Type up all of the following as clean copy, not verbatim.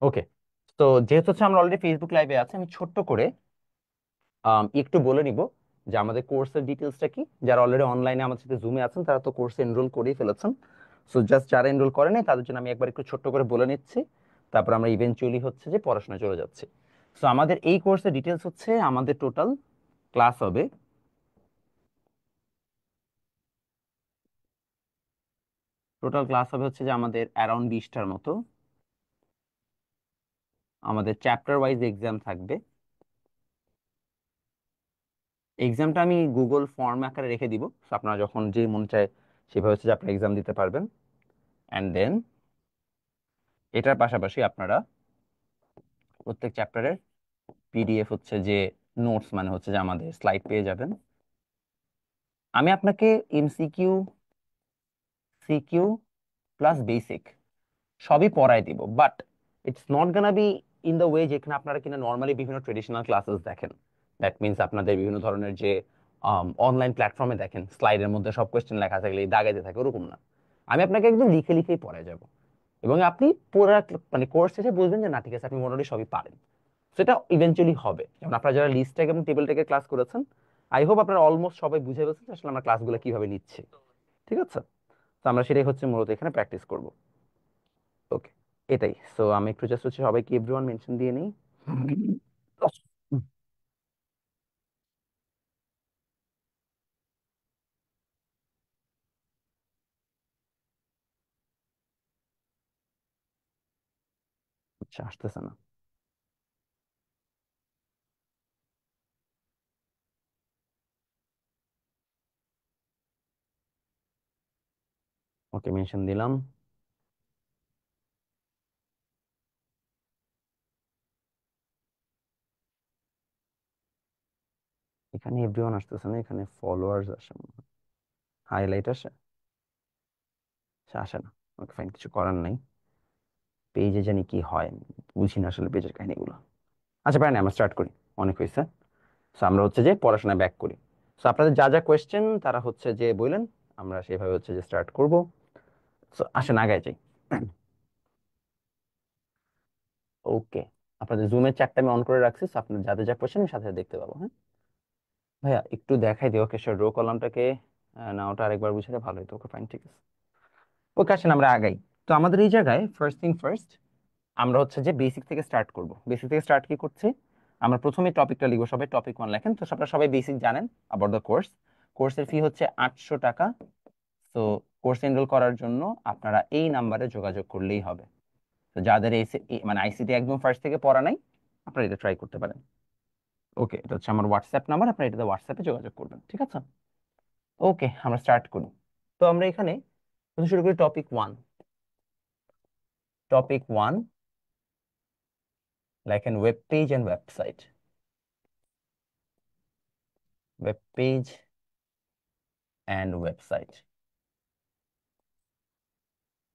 ওকে। তো যেহেতু হচ্ছে আমরা অলরেডি ফেসবুক লাইভে আছি, আমি ছোট্ট করে একটু বলে নিব যে আমাদের কোর্সের ডিটেলসটা কি। যারা অলরেডি অনলাইনে আমাদের সাথে জুমে আছেন তারা তো কোর্সে এনরোল করেই ফেলেছেন। সো জাস্ট যারা এনরোল করে নাই তাদের জন্য আমি একবার একটু ছোট্ট করে বলে নিচ্ছি, তারপর আমরা ইভেনচুয়ালি হচ্ছে যে পড়াশোনায় চলে যাচ্ছি। সো আমাদের এই কোর্সের ডিটেলস হচ্ছে, আমাদের টোটাল ক্লাস হবে, হচ্ছে যে আমাদের অ্যারাউন্ড 20টার মতো। আমাদের চ্যাপ্টার ওয়াইজ এক্সাম থাকবে। এক্সামটা আমি গুগল ফর্ম আকারে রেখে দিব, so আপনারা যখন যে মন চায় সেভাবে হচ্ছে যে আপনারা এক্সাম দিতে পারবেন। অ্যান্ড দেন এটার পাশাপাশি আপনারা প্রত্যেক চ্যাপ্টারের পিডিএফ হচ্ছে যে নোটস, মানে হচ্ছে যে আমাদের স্লাইড পেয়ে যাবেন। আমি আপনাকে এমসিকিউ, সিকিউ প্লাস বেসিক সবই পড়াই দিব, but it's not Gaana be in the way যেখানে আপনারা কিনা নর্মালি বিভিন্ন ট্রেডিশনাল ক্লাসেস দেখেন। দ্যাট মিনস আপনাদের বিভিন্ন ধরনের যে অনলাইন প্ল্যাটফর্মে দেখেন স্লাইডের মধ্যে সব কোয়েশ্চেন লেখা থাকলে দাগাইতে থাকে, ওরকম না। আমি আপনাকে একদম লিখে লিখেই পড়াই যাব, এবং আপনি পুরো মানে কোর্স শেষে বুঝবেন যে না ঠিক আছে আপনি মোটামুটি সবই পারেন। সেটা ইভেন্চুয়ালি হবে। যেমন আপনারা যারা লিস্ট ট্যাগ এবং টেবিল ট্যাগের ক্লাস করেছেন, আই হোপ আপনারা অলমোস্ট সবাই বুঝে গেছেন যে আসলে আমরা ক্লাসগুলো কিভাবে নিচ্ছি। ঠিক আছে, তো আমরা সেটাই হচ্ছে মূলত এখানে প্র্যাকটিস করব। ওকে, এটাই। সো আমি একটু জাস্ট হচ্ছে সবাইকে এভরিওয়ান মেনশন দিয়ে নিই। আচ্ছা, আসতেছে না। ওকে, মেনশন দিলাম। এখানে এভরিওয়ান আসতেছে না, এখানে ফলোয়ার্স আসে, হাইলাইট আসে, আচ্ছা, আসে না। ওকে ফাইন, কিছু করার নাই। পেজে জানি কি হয়, বুঝি না আসলে পেজের কাহিনীগুলো। আচ্ছা পারেন, আমরা স্টার্ট করি, অনেক হয়েছে। সো আমরা হচ্ছে যে পড়াশোনায় ব্যাক করি। সো আপনাদের যা যা কোয়েশ্চেন তারা হচ্ছে যে বললেন, আমরা সেভাবে হচ্ছে যে স্টার্ট করব। সো আসেন আগায় যাই। ওকে, আপনাদের জুমের চ্যাটটা আমি অন করে রাখছি, so আপনার যাদের যা কোয়েশ্চেন আমি সাথে সাথে দেখতে পাবো। হ্যাঁ ভাইয়া, একটু দেখাই দিও ওকে, রো কলামটাকে না ওটা আরেকবার বুঝালে ভালো হতো। ওকে ফাইন, ঠিক আছে। ওকে, আসেন আমরা আগাই। তো আমাদের এই জায়গায় ফার্স্ট থিং ফার্স্ট, আমরা হচ্ছে যে বেসিক থেকে স্টার্ট করব। বেসিক থেকে স্টার্ট কি করছি, আমরা প্রথমে টপিকটা লিখবো। সবাই টপিক 1 লেখেন। তো আপনারা সবাই বেসিক জানেন অ্যাবাউট দ্য কোর্স। কোর্সের ফি হচ্ছে 800 টাকা। তো কোর্স এনরোল করার জন্য আপনারা এই নাম্বারে যোগাযোগ করলেই হবে। তো যাদের মানে আইসিটি একদম ফার্স্ট থেকে পড়া নাই, আপনারা এটা ট্রাই করতে পারেন। ওকে, এটা হচ্ছে আমার হোয়াটসঅ্যাপ নাম্বার, আপনারা এটাতে হোয়াটসঅ্যাপে যোগাযোগ করবেন, ঠিক আছে। ওকে, আমরা স্টার্ট করি। তো আমরা এখানে প্রথমে শুরু করি টপিক 1। টপিক 1 লেখেন web page and website. Web page and website.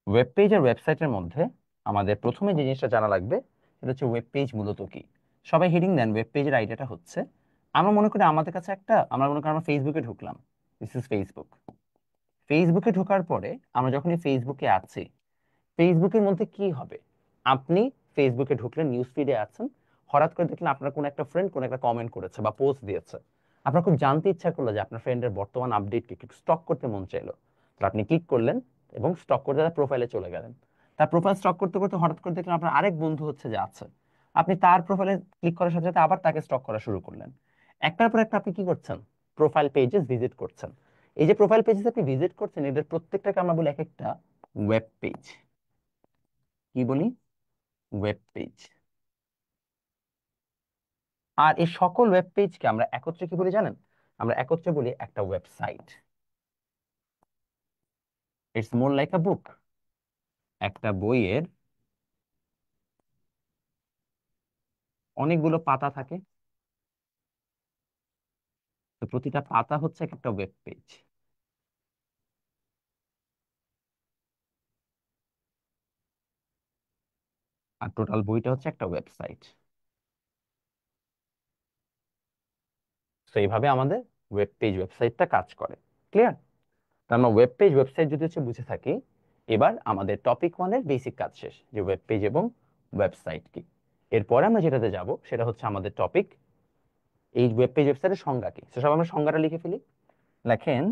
Web page আর ওয়েবসাইটের মধ্যে আমাদের প্রথমে যে জিনিসটা জানা লাগবে সেটা হচ্ছে ওয়েব পেজ মূলত কি। সবাই হেডিং দেন। ওয়েব পেজের আইডিয়াটা হচ্ছে, আমরা মনে করি আমাদের কাছে একটা, আমরা মনে করি আমরা ফেসবুকে ঢুকলাম, দিস ইজ ফেসবুক। ফেসবুকে ঢোকার পরে আমরা যখন এই ফেসবুকে আছি, ফেসবুকের মধ্যে কি হবে, আপনি ফেসবুকে ঢুকলেন, নিউজ ফিডে আছেন, হঠাৎ করে দেখলেন আপনার কোন একটা ফ্রেন্ড কোন একটা কমেন্ট করেছে বা পোস্ট দিয়েছে। আপনার খুব জানতে ইচ্ছা করলো যে আপনার ফ্রেন্ডের বর্তমান আপডেট কি, স্টক করতে মন চাইলো। তো আপনি ক্লিক করলেন এবং স্টক করতে তার প্রোফাইলে চলে গেলেন। তার প্রোফাইল স্টক করতে করতে হঠাৎ করে দেখলেন আপনার আরেক বন্ধু হচ্ছে যে আছে, আপনি তার প্রোফাইলে ক্লিক করার সাথে সাথে আবার তাকে স্টক করা শুরু করলেন। একটার পর একটা আপনি কি করছেন, প্রোফাইল পেজেস ভিজিট করছেন। এই যে প্রোফাইল পেজেস আপনি ভিজিট করছেন, এদের প্রত্যেকটাকে আমরা বলি এক একটা ওয়েব পেজ। কি বলি, ওয়েব পেজ। আর এই সকল ওয়েব পেজকে আমরা একত্রে কি বলি জানেন, আমরা একত্রে বলি একটা website. It's more like a book. একটা বইয়ের অনেকগুলো পাতা থাকে, তো প্রতিটা পাতা হচ্ছে এক একটা ওয়েব পেজ। আর টোটাল বইটা হচ্ছে একটা ওয়েবসাইট। তো এইভাবে আমাদের ওয়েব পেজ ওয়েবসাইটটা কাজ করে। ক্লিয়ার? তার মানে ওয়েব পেজ ওয়েবসাইট যদি হচ্ছে বুঝে থাকি, এবার আমাদের টপিক 1 এর বেসিক কাজ শেষ, যে ওয়েব পেজ এবং ওয়েবসাইট কি। এরপরে আমরা যেটাতে যাব সেটা হচ্ছে আমাদের টপিক, এই ওয়েব পেজ ওয়েবসাইটের সংজ্ঞা কি। তো সব আমরা সংজ্ঞাটা লিখে ফেলি। লেখেন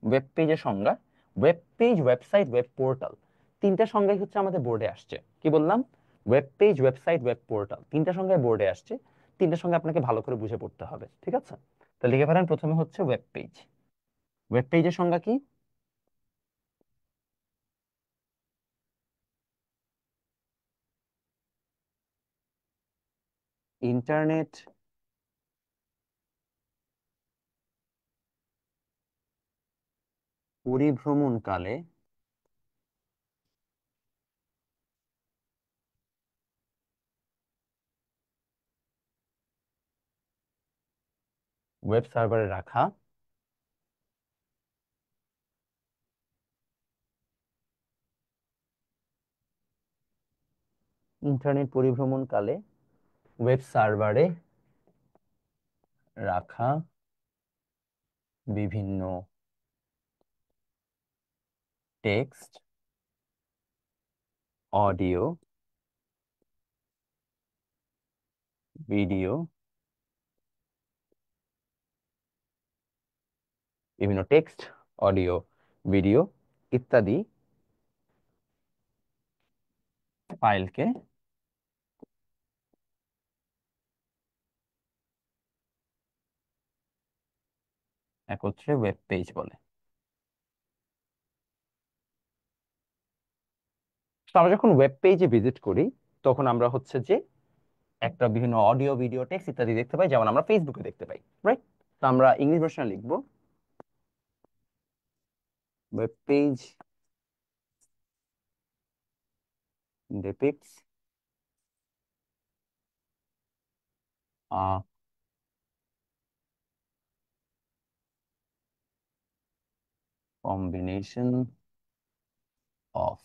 ওয়েব পেজের সংজ্ঞা, web page, website, web portal, তিনটা সংজ্ঞাই হচ্ছে আমাদের বোর্ডে আসছে। কি বললাম? Web page, website, web portal, তিনটা সংজ্ঞায় বোর্ডে আসছে। তিনটা সংজ্ঞা আপনাকে ভালো করে বুঝে পড়তে হবে, ঠিক আছে? তো লিখে ফেলেন, প্রথমে হচ্ছে ওয়েব পেজ। ওয়েব পেজের সংজ্ঞা কি? ইন্টারনেট পরিভ্রমণকালে ওয়েব সার্ভারে রাখা ইন্টারনেট পরিভ্রমণকালে ওয়েব সার্ভারে রাখা বিভিন্ন টেক্সট, অডিও, ভিডিও, বিভিন্ন টেক্সট, অডিও, ভিডিও ইত্যাদি ফাইলকে একত্রে ওয়েব পেজ বলে। তো আমরা যখন ওয়েব পেজে ভিজিট করি তখন আমরা হচ্ছে যে একটা বিভিন্ন অডিও, ভিডিও, টেক্সট ইত্যাদি দেখতে পাই, যেমন আমরা ফেসবুকে দেখতে পাই, রাইট? তো আমরা ইংলিশ ভার্সন লিখবো, web page depicts a combination of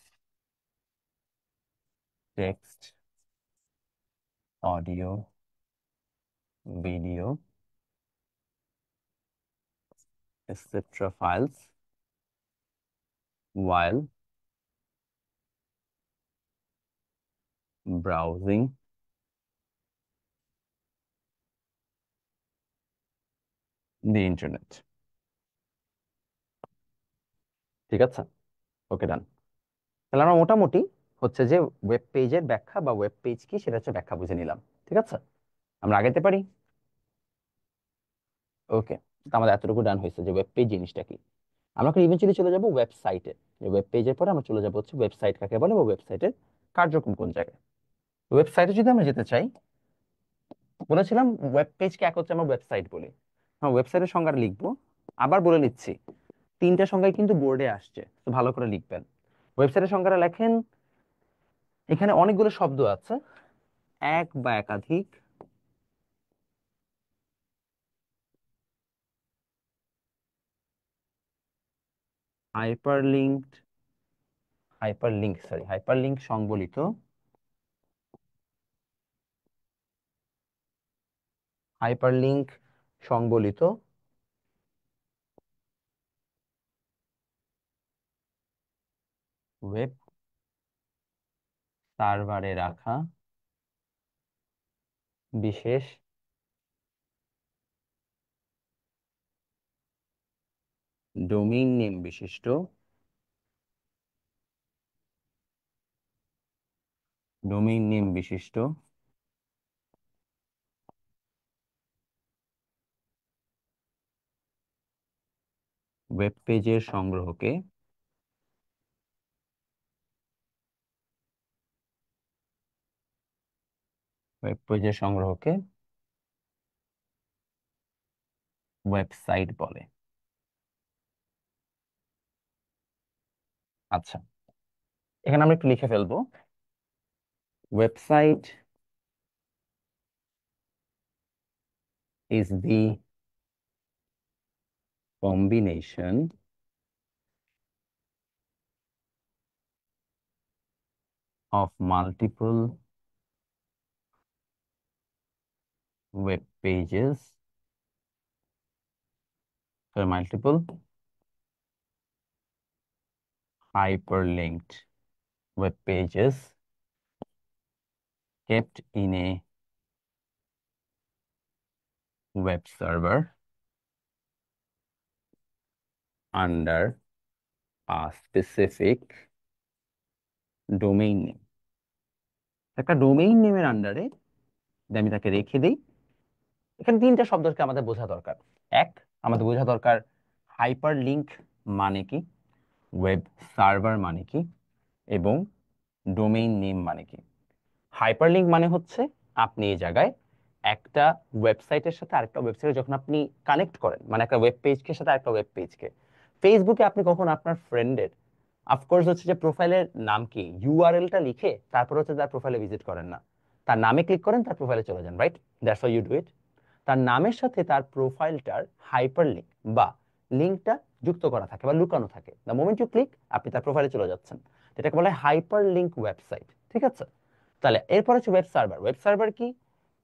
text, audio, video, etc. files while browsing the internet। ঠিক আছে, ওকে, ডান। তাহলে আমরা মোটামুটি হচ্ছে যে ওয়েব পেজের ব্যাখ্যা বা ওয়েব পেজ কি সেটা হচ্ছে ব্যাখ্যা বুঝে নিলাম, ঠিক আছে? আমরা আগাইতে পারি। ওকে, তো আমাদের এতটুকু ডান হয়েছে যে ওয়েব পেজ জিনিসটা কি। আমরা এখন ইভেন্চুয়ালি চলে যাব ওয়েবসাইটে। ওয়েব পেজের পরে আমরা চলে যাব হচ্ছে ওয়েবসাইট কাকে বলে বা ওয়েবসাইটের কার্যক্রম কোন জায়গায়। ওয়েবসাইটে যদি আমরা যেতে চাই, বলেছিলাম ওয়েব পেজকে এক হচ্ছে আমরা ওয়েবসাইট বলি। হ্যাঁ, ওয়েবসাইটের সংজ্ঞাটা লিখবো, আবার বলে নিচ্ছি, তিনটা সংজ্ঞায় কিন্তু বোর্ডে আসছে, তো ভালো করে লিখবেন। ওয়েবসাইটের সংজ্ঞাটা লেখেন, এখানে অনেকগুলো শব্দ আছে, এক বা একাধিক হাইপারলিঙ্কড, হাইপারলিঙ্ক সংবলিত হাইপারলিঙ্ক সংবলিত ওয়েব সার্ভারে রাখা বিশেষ ডোমেইন নেম বিশিষ্ট ডোমেইন নেম বিশিষ্ট ওয়েব পেজের সংগ্রহকে ওয়েব পেজের সংগ্রহকে ওয়েবসাইট বলে। আচ্ছা, এখানে আমরা একটু লিখে ফেলবো, website is the combination of multiple web pages, multiple hyperlinked web pages kept in a web server under a specific domain name। একটা ডোমেইন নেমের আন্ডারে আমি তাকে রেখে দিই। এখানে তিনটা শব্দকে আমাদের বোঝা দরকার। এক, আমাদের বোঝা দরকার হাইপার লিংক মানে কি, ওয়েব সার্ভার মানে কি, এবং ডোমেইন নেম মানে কি। হাইপারলিংক মানে হচ্ছে আপনি এই জায়গায় একটা ওয়েবসাইটের সাথে আরেকটা ওয়েবসাইটে যখন আপনি কানেক্ট করেন, মানে একটা ওয়েব পেজকে সাথে আরেকটা ওয়েব পেজকে, ফেসবুকে আপনি কখন আপনার ফ্রেন্ডের অফকোর্স হচ্ছে যে প্রোফাইলের নাম কি ইউআরএলটা লিখে তারপর হচ্ছে তার প্রোফাইলে ভিজিট করেন না, তার নামে ক্লিক করেন, তার প্রোফাইলে চলে যান, right? That's how you do it. তার নামের সাথে তার প্রোফাইলটার হাইপারলিংক বা লিঙ্কটা যুক্ত করা থাকে বা লুকানো থাকে। দ্য মোমেন্ট ইউ ক্লিক আপনি তার প্রোফাইলে চলে যাচ্ছেন, এটাকে বলা হয় হাইপারলিংক ওয়েবসাইট। ঠিক আছে? তাহলে এরপর হচ্ছে ওয়েব সার্ভার। ওয়েব সার্ভার কি?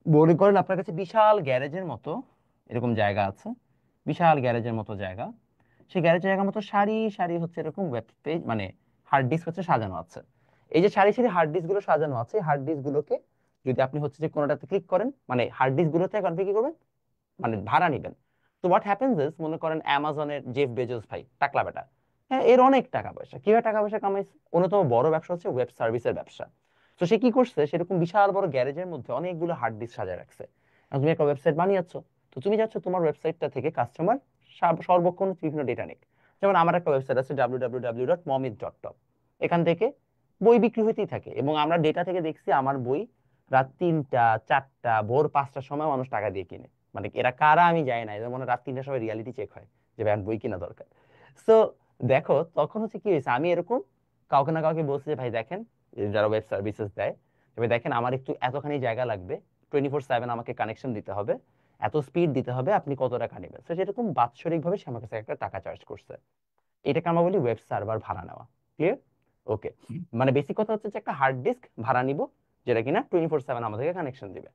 মনে করেন আপনার কাছে বিশাল গ্যারেজের মতো এরকম জায়গা আছে, বিশাল গ্যারেজের মতো জায়গা, সেই গ্যারেজের জায়গার মতো সারি সারি হচ্ছে এরকম ওয়েব পেজ মানে হার্ড ডিস্ক হচ্ছে সাজানো আছে। এই যে সারি সারি হার্ড ডিস্ক গুলো সাজানো আছে, হার্ড ডিস্ক গুলোকে যদি আপনি হচ্ছে যে কোনোটাতে ক্লিক করেন, মানে হার্ড ডিস্ক গুলোতে এখন আপনি কি করবেন, মানে ভাড়া নিবেন। তো হোয়াট হ্যাপেন্স ইজ, মনে করেন অ্যামাজনের জেফ বেজোস ভাই, টাকলা বেটা, হ্যাঁ, এর অনেক টাকা পয়সা, কিভাবে টাকা পয়সা কামাইছে, অন্যতম বড় ব্যবসা হচ্ছে ওয়েব সার্ভিসের ব্যবসা। তো সে কি করছে, সেরকম বিশাল বড় গ্যারেজের মধ্যে অনেকগুলো হার্ড ডিস্ক সাজায় রাখছে। এখন তুমি একটা ওয়েবসাইট বানিয়েছো, তো তুমি চাচ্ছ তোমার ওয়েবসাইটটা থেকে কাস্টমার সর্বক্ষণ বিভিন্ন ডেটা নিক। যেমন আমার একটা ওয়েবসাইট আছে www.momit.top, এখান থেকে বই বিক্রি হইতেই থাকে, এবং আমরা ডেটা থেকে দেখছি আমার বই রাত 3টা 4টা ভোর 5টার সময় মানুষ টাকা দিয়ে কিনে। মানে এরা কারা আমি জানি না, এদের মনে হয় রাত 3টার সময় রিয়ালিটি চেক হয় যে ভাই আমার বই কিনা দরকার। সো দেখো তখন হচ্ছে কি হয়েছে, আমি এরকম কাউকে না কাউকে বলছি যে ভাই দেখেন, যারা ওয়েব সার্ভিসেস দেয়, তবে দেখেন আমার একটু এতখানি জায়গা লাগবে, 24/7 আমাকে কানেকশন দিতে হবে, এত স্পিড দিতে হবে, আপনি কত টাকা নেবেন। তো সেরকম বাৎসরিক ভাবে সে আমার কাছে একটা টাকা চার্জ করছে। এটাকে আমরা বলি ওয়েব সার্ভার ভাড়া নেওয়া। ক্লিয়ার? ওকে। মানে বেসিক কথা হচ্ছে যে একটা হার্ড ডিস্ক ভাড়া নিব, যেটা কিনা 24/7 আমাদেরকে কানেকশন দিবে।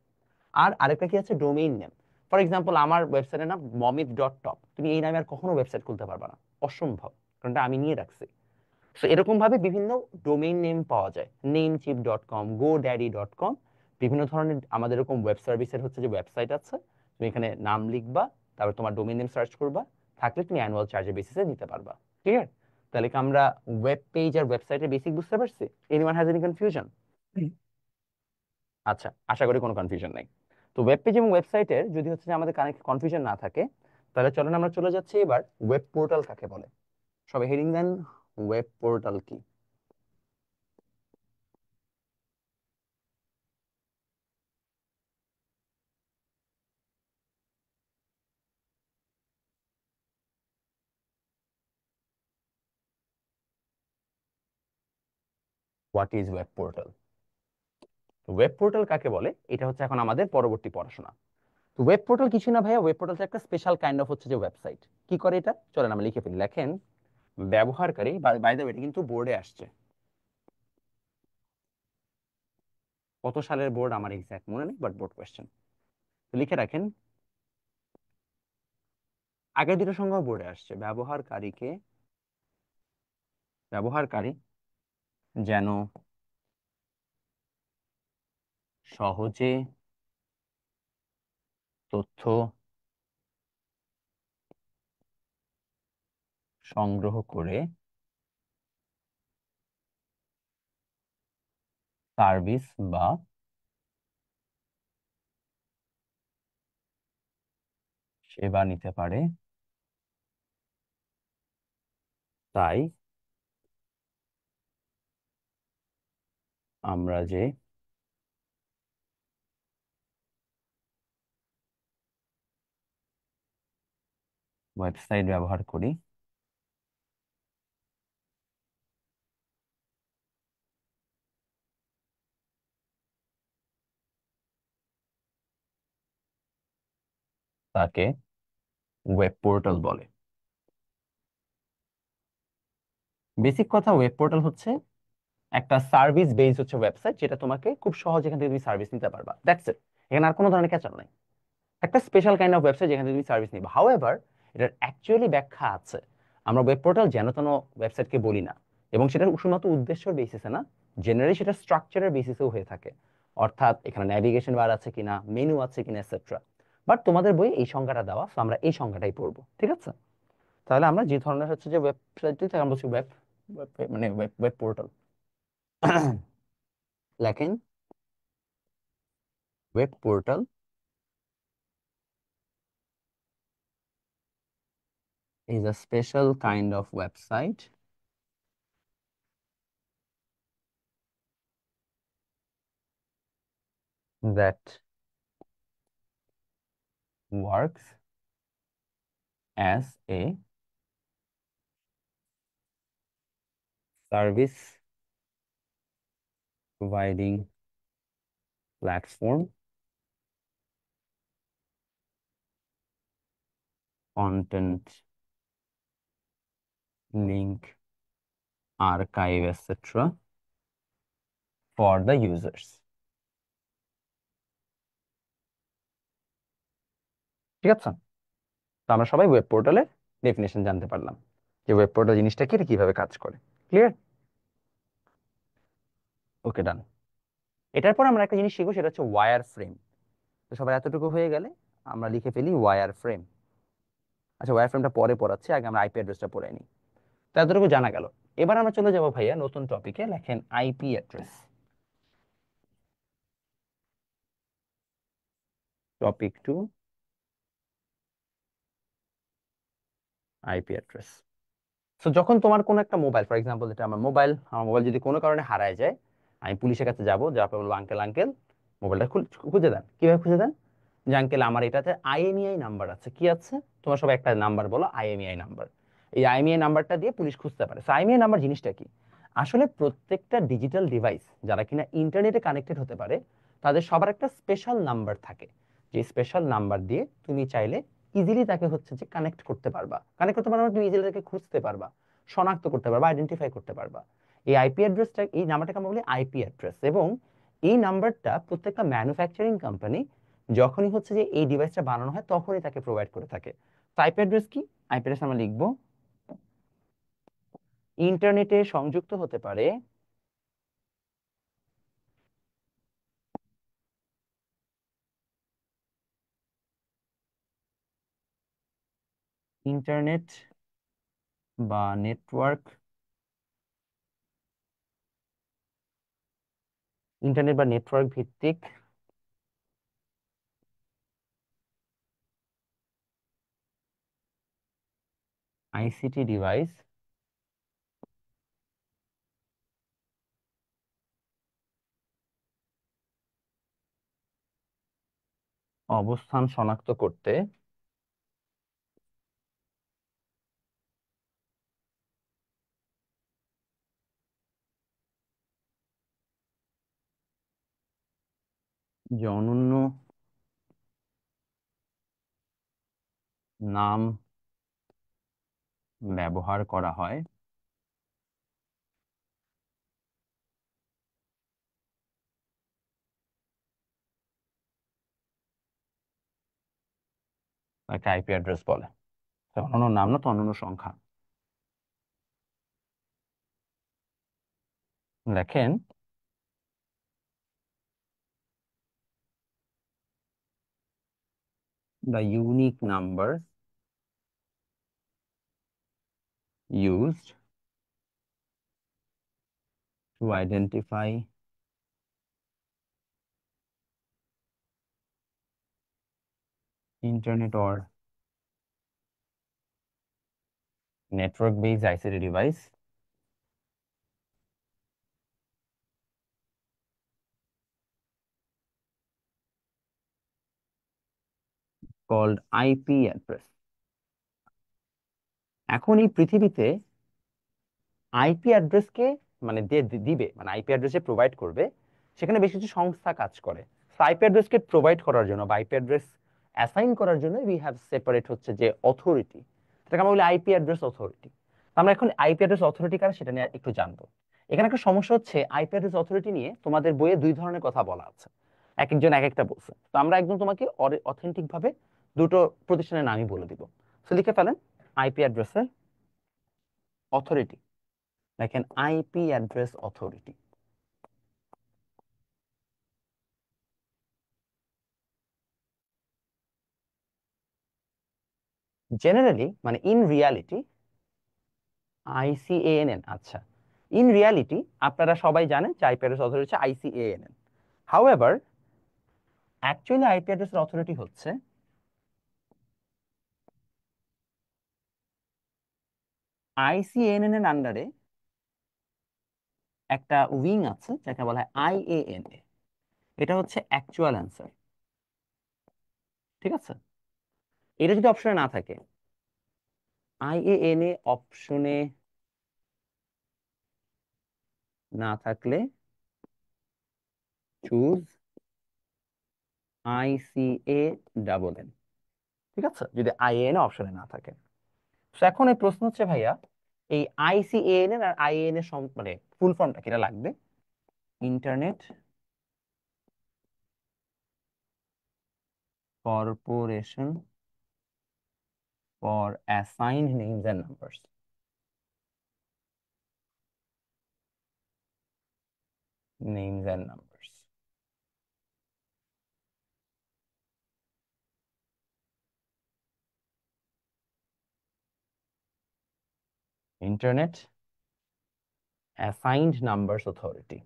আর আরেকটা কি আছে, ডোমেইন নেম। ফর এক্সাম্পল আমার ওয়েবসাইটের নাম momit.top, তুমি এই নামে আর কখনো ওয়েবসাইট খুলতে পারবে না, অসম্ভব, কারণ এটা আমি নিয়ে রাখছি। তো এরকম ভাবে বিভিন্ন ডোমেইন নেম পাওয়া যায়, namecheap.com, godaddy.com, বিভিন্ন ধরনের আমাদের এরকম ওয়েব সার্ভিসের হচ্ছে যে ওয়েবসাইট আছে। তুমি এখানে নাম লিখবা, তারপর তোমার ডোমেইন নেম সার্চ করবা, থাকলে তুমি অ্যানুয়াল চার্জের বেসিসে নিতে পারবা। ক্লিয়ার? তাহলে কি আমরা ওয়েব পেজ আর ওয়েবসাইটের বেসিক বুঝতে পারছি? Anyone has any confusion? আচ্ছা, আশা করি কোনো কনফিউশন নাই। তো ওয়েব পেজ এবং ওয়েবসাইটের যদি হচ্ছে যে আমাদের কানেক্ট কনফিউশন না থাকে, তাহলে চলেন আমরা চলে যাচ্ছি এবার ওয়েব পোর্টাল কাকে বলে। সবাই হেডিং দেন, ওয়েব পোর্টাল কি? What is web portal? Web portal কাকে বলে, এটা হচ্ছে এখন আমাদের পরবর্তী পড়াশোনা। তো ওয়েব পোর্টাল কিছু না ভাইয়া, ওয়েব পোর্টাল একটা স্পেশাল কাইন্ড অফ হচ্ছে যে ওয়েবসাইট। কি করে এটা, চলেন আমরা লিখে ফেলি। লেখেন ব্যবহারকারী, বাই দ্য ওয়ে এটা কিন্তু বোর্ডে আসছে, কত সালের বোর্ড আমার এক্সাক্ট মনে নেই, বাট বোর্ড কোয়েশ্চেন। তো লিখে রাখেন, আগের দুটো সংখ্যা বোর্ডে আসছে, ব্যবহারকারী যেন সহজে তথ্য সংগ্রহ করে সার্ভিস বা সেবা নিতে পারে, তাই আমরা যে ওয়েবসাইট ব্যবহার করি তাকে ওয়েব পোর্টাল বলে। বেসিক কথা, ওয়েব পোর্টাল হচ্ছে একটা সার্ভিস বেস হচ্ছে ওয়েবসাইট, যেটা তোমাকে খুব সহজ এখান থেকে তুমি সার্ভিস নিতে পারবা, দ্যাটস ইট। এখানে আর কোনো ধরনের ক্যাচাল নাই। একটা স্পেশাল কাইন্ড অফ ওয়েবসাইট যেখানে তুমি সার্ভিস নিবা। হাউএভার এটার অ্যাকচুয়ালি ব্যাখ্যা আছে। আমরা ওয়েব পোর্টাল যেন তেন ওয়েবসাইটকে বলি না, এবং সেটা শুধুমাত্র উদ্দেশ্যের বেসিসে না, জেনারেলি সেটা স্ট্রাকচারের বেসিসেও হয়ে থাকে। অর্থাৎ এখানে ন্যাভিগেশন বার আছে কিনা, মেনু আছে কিনা, এটসেট্রা। বাট তোমাদের বইয়ে এই সংজ্ঞাটা দেওয়া, তো আমরা এই সংজ্ঞাটাই পড়বো, ঠিক আছে? তাহলে আমরা যে ধরনের হচ্ছে যে ওয়েবসাইট থেকে আমরা বলছি ওয়েব, মানে ওয়েব ওয়েব পোর্টাল। লেখেন web portal is a special kind of website that works as a service providing platform, content, link, archive, etc. for the users. ঠিক আছে? তো আমরা সবাই ওয়েব পোর্টালের ডেফিনেশন জানতে পারলাম যে ওয়েব পোর্টাল জিনিসটা কি, এটা কিভাবে কাজ করে। ক্লিয়ার? ওকে, ডান। এটার পর আমরা একটা জিনিস শিখবো, সেটা হচ্ছে ওয়্যার ফ্রেম। তো সবার এতটুকু হয়ে গেলে আমরা লিখে ফেলি ওয়্যার ফ্রেম। আচ্ছা, ওয়্যার ফ্রেমটা পরে পড়াচ্ছি, আগে আমরা আইপি অ্যাড্রেসটা পড়ে নিই। তো এতটুকু জানা গেল। এবার আমরা চলে যাব ভাইয়া নতুন টপিকে। লেখেন IP address. Topic 2, IP address. So যখন তোমার কোনো একটা মোবাইল, ফর এক্সাম্পল এটা আমার মোবাইল যদি কোনো কারণে হারায় যায়, আমি পুলিশের কাছে যাবো, যাওয়ার পর বলবো আঙ্কেল আঙ্কেল মোবাইলটা খুঁজে দেন। কিভাবে খুঁজে দেন? যে আঙ্কেল আমার এটাতে আইএমইআই নাম্বার আছে। কি আছে? তোমার সব একটা নাম্বার বলো, আইএমইআই নাম্বার। এই আইএমইআই নাম্বারটা দিয়ে পুলিশ খুঁজতে পারে। সো আইএমইআই নাম্বার জিনিসটা কি? আসলে প্রত্যেকটা ডিজিটাল ডিভাইস যারা কিনা ইন্টারনেটে কানেক্টেড হতে পারে, তাদের সবার একটা স্পেশাল নাম্বার থাকে। যে স্পেশাল নাম্বার দিয়ে তুমি চাইলে ইজিলি তাকে হচ্ছে যে কানেক্ট করতে পারবা। কানেক্ট করতে পারবা, তুমি ইজিলি তাকে খুঁজতে পারবা, শনাক্ত করতে পারবা, আইডেন্টিফাই করতে পারবা। এই আইপি অ্যাড্রেসটা, এই নাম্বারটাকে আমরা বলি আইপি অ্যাড্রেস। এবং এই নাম্বারটা প্রত্যেকটা ম্যানুফ্যাকচারিং কোম্পানি যখনই হচ্ছে যে এই ডিভাইসটা বানানো হয় তখনই তাকে প্রোভাইড করে থাকে। তো আইপি অ্যাড্রেস কি? আইপি অ্যাড্রেস আমরা লিখবো ইন্টারনেটে সংযুক্ত হতে পারে ইন্টারনেট বা নেটওয়ার্ক, ইন্টারনেট বা নেটওয়ার্ক ভিত্তিক আইসিটি ডিভাইস অবস্থান শনাক্ত করতে যে অনন্য নাম ব্যবহার করা হয় তাকে আইপি অ্যাড্রেস বলে। তো অনন্য নাম না, তো অনন্য সংখ্যা। দেখেন the unique number used to identify internet or network based ICT device called IP address। এখন এই পৃথিবীতে আইপি অ্যাড্রেসকে মানে দিবে, মানে আইপি অ্যাড্রেসে প্রোভাইড করবে, সেখানে বেশ কিছু সংস্থা কাজ করে। আইপি অ্যাড্রেসকে প্রোভাইড করার জন্য বা আইপি অ্যাড্রেস অ্যাসাইন করার জন্য উই হ্যাভ সেপারেট হচ্ছে যে অথরিটি, এটাকে আমরা বলি আইপি অ্যাড্রেস অথরিটি। আমরা এখন আইপি অ্যাড্রেস অথরিটি কারা সেটা নিয়ে একটু জানবো। এখানে একটা সমস্যা হচ্ছে, আইপি অ্যাড্রেস অথরিটি নিয়ে তোমাদের বইয়ে দুই ধরনের কথা বলা আছে, এক একজন এক একটা বলছে। তো আমরা একদম তোমাকে অথেন্টিক ভাবে দুটো প্রতিষ্ঠানের নামই বলে দিব। তো লিখে ফেলেন আইপি অ্যাড্রেসের অথরিটি। দেখেন আইপি অ্যাড্রেস অথরিটি। জেনারেলি মানে ইন রিয়ালিটি, আইসিএএনএন, আচ্ছা, ইন রিয়ালিটি আপনারা সবাই জানেন যে আইপি অ্যাড্রেস অথরিটি হচ্ছে আইসিএএনএন। However actually IP address authority হচ্ছে আইসিএএনএন এর আন্ডারে একটা উইং আছে যাকে বলা হয় আইএএনএ। এটা হচ্ছে অ্যাকচুয়াল অ্যান্সার, ঠিক আছে? এটা যদি অপশনে না থাকে, আইএএনএ অপশনে না থাকলে চুজ আইসিএ ডাবল এন, ঠিক আছে, যদি আইএএনএ অপশনে না থাকে। তো এখন এই প্রশ্ন হচ্ছে ভাইয়া, এই আইসিএএনএন আর আইএএনএ মানে ফুল ফর্মটা কিটা লাগবে? Internet corporation for assigned names and numbers. Names and numbers, internet assigned numbers authority.